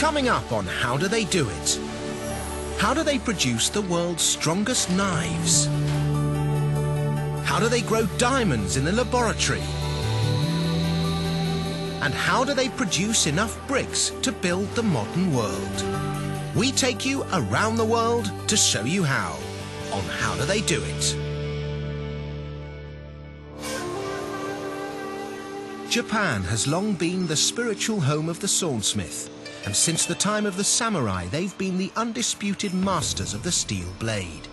Coming up on How Do They Do It? How do they produce the world's strongest knives? How do they grow diamonds in the laboratory? And how do they produce enough bricks to build the modern world? We take you around the world to show you how on How Do They Do It? Japan has long been the spiritual home of the swordsmith, and since the time of the samurai they've been the undisputed masters of the steel blade.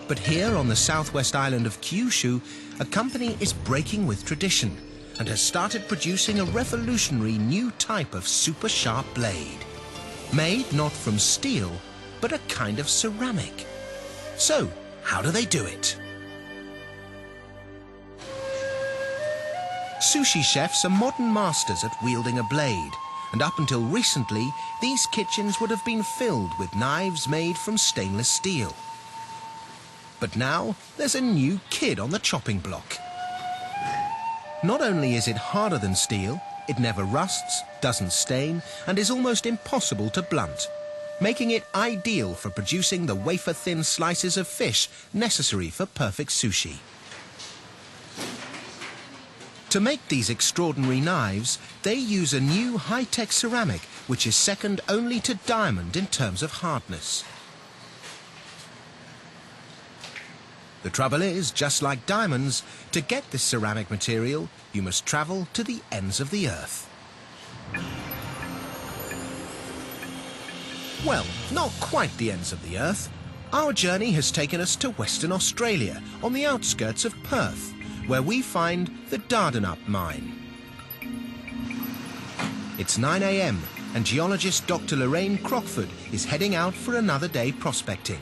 But here on the southwest island of Kyushu, a company is breaking with tradition and has started producing a revolutionary new type of super sharp blade. Made not from steel, but a kind of ceramic. So, how do they do it? Sushi chefs are modern masters at wielding a blade, and up until recently, these kitchens would have been filled with knives made from stainless steel. But now, there's a new kid on the chopping block. Not only is it harder than steel, it never rusts, doesn't stain, and is almost impossible to blunt, making it ideal for producing the wafer-thin slices of fish necessary for perfect sushi. To make these extraordinary knives, they use a new high-tech ceramic which is second only to diamond in terms of hardness. The trouble is, just like diamonds, to get this ceramic material, you must travel to the ends of the earth. Well, not quite the ends of the earth. Our journey has taken us to Western Australia, on the outskirts of Perth, where we find the Dardanup mine. It's 9 a.m. and geologist Dr. Lorraine Crockford is heading out for another day prospecting.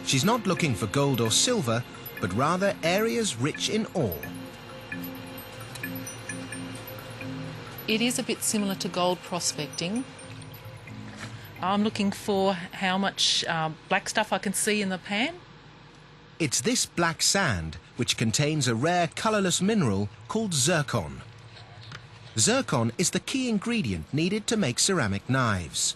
She's not looking for gold or silver, but rather areas rich in ore. It is a bit similar to gold prospecting. I'm looking for how much black stuff I can see in the pan. It's this black sand which contains a rare colourless mineral called zircon. Zircon is the key ingredient needed to make ceramic knives.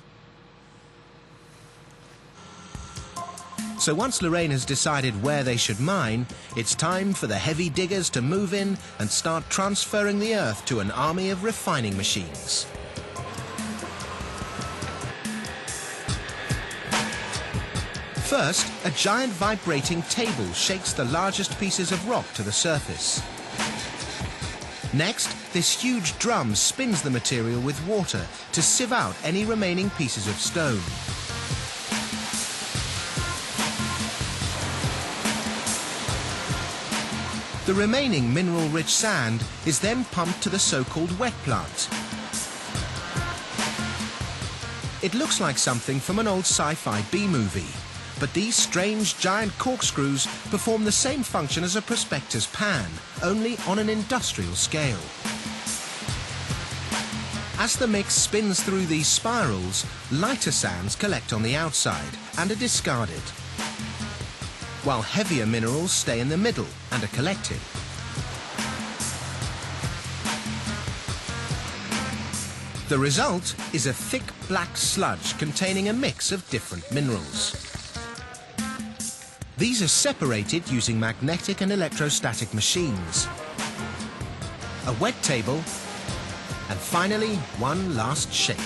So once Lorraine has decided where they should mine, it's time for the heavy diggers to move in and start transferring the earth to an army of refining machines. First, a giant vibrating table shakes the largest pieces of rock to the surface. Next, this huge drum spins the material with water to sieve out any remaining pieces of stone. The remaining mineral-rich sand is then pumped to the so-called wet plant. It looks like something from an old sci-fi B-movie, but these strange giant corkscrews perform the same function as a prospector's pan, only on an industrial scale. As the mix spins through these spirals, lighter sands collect on the outside and are discarded, while heavier minerals stay in the middle and are collected. The result is a thick black sludge containing a mix of different minerals. These are separated using magnetic and electrostatic machines, a wet table, and finally one last shake.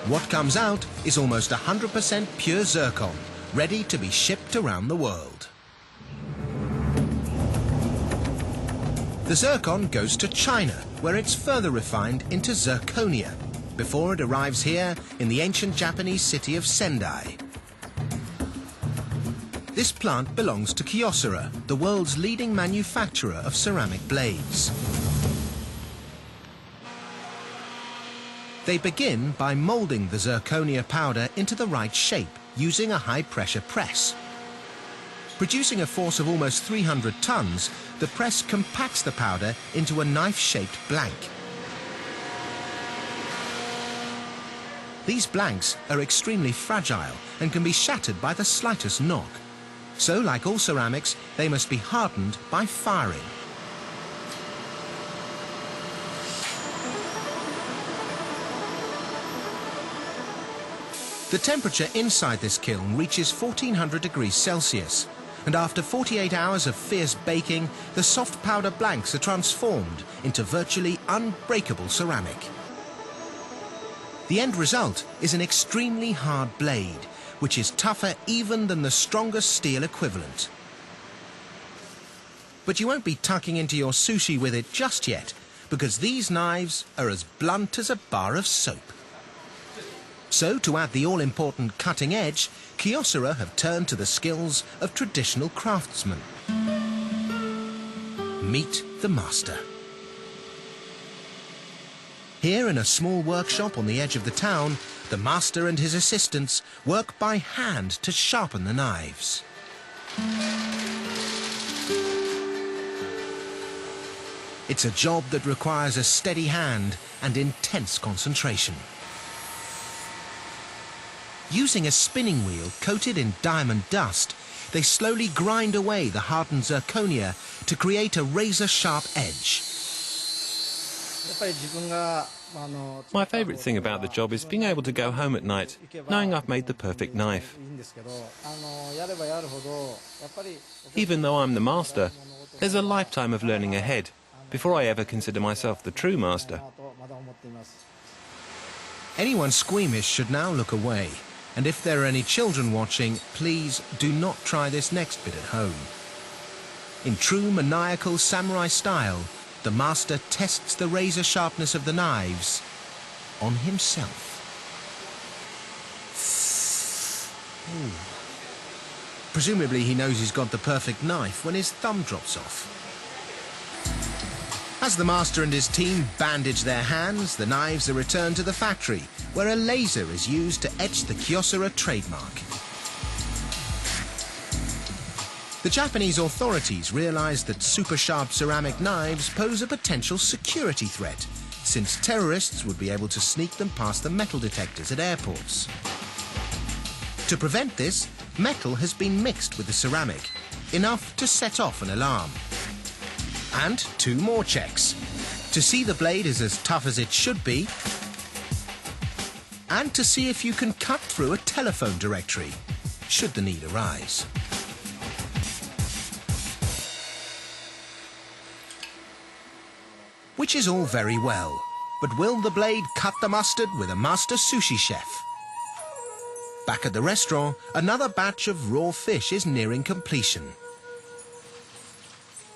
What comes out is almost 100% pure zircon, ready to be shipped around the world. The zircon goes to China, where it's further refined into zirconia, before it arrives here in the ancient Japanese city of Sendai. This plant belongs to Kyocera, the world's leading manufacturer of ceramic blades. They begin by moulding the zirconia powder into the right shape using a high-pressure press. Producing a force of almost 300 tons, the press compacts the powder into a knife-shaped blank. These blanks are extremely fragile and can be shattered by the slightest knock. So, like all ceramics, they must be hardened by firing. The temperature inside this kiln reaches 1400 degrees Celsius, and after 48 hours of fierce baking, the soft powder blanks are transformed into virtually unbreakable ceramic. The end result is an extremely hard blade, which is tougher even than the strongest steel equivalent. But you won't be tucking into your sushi with it just yet, because these knives are as blunt as a bar of soap. So, to add the all-important cutting edge, Kyocera have turned to the skills of traditional craftsmen. Meet the master. Here in a small workshop on the edge of the town, the master and his assistants work by hand to sharpen the knives. It's a job that requires a steady hand and intense concentration. Using a spinning wheel coated in diamond dust, they slowly grind away the hardened zirconia to create a razor-sharp edge. My favourite thing about the job is being able to go home at night, knowing I've made the perfect knife. Even though I'm the master, there's a lifetime of learning ahead before I ever consider myself the true master. Anyone squeamish should now look away. And if there are any children watching, please do not try this next bit at home. In true maniacal samurai style, the master tests the razor sharpness of the knives on himself. Ooh. Presumably he knows he's got the perfect knife when his thumb drops off. As the master and his team bandage their hands, the knives are returned to the factory, where a laser is used to etch the Kyocera trademark. The Japanese authorities realized that super-sharp ceramic knives pose a potential security threat, since terrorists would be able to sneak them past the metal detectors at airports. To prevent this, metal has been mixed with the ceramic, enough to set off an alarm. And 2 more checks, to see the blade is as tough as it should be, and to see if you can cut through a telephone directory, should the need arise. Which is all very well, but will the blade cut the mustard with a master sushi chef? Back at the restaurant, another batch of raw fish is nearing completion.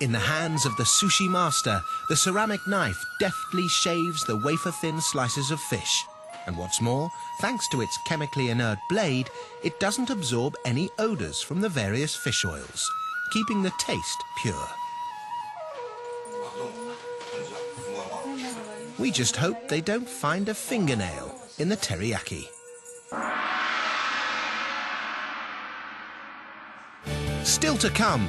In the hands of the sushi master, the ceramic knife deftly shaves the wafer-thin slices of fish. And what's more, thanks to its chemically inert blade, it doesn't absorb any odours from the various fish oils, keeping the taste pure. We just hope they don't find a fingernail in the teriyaki. Still to come,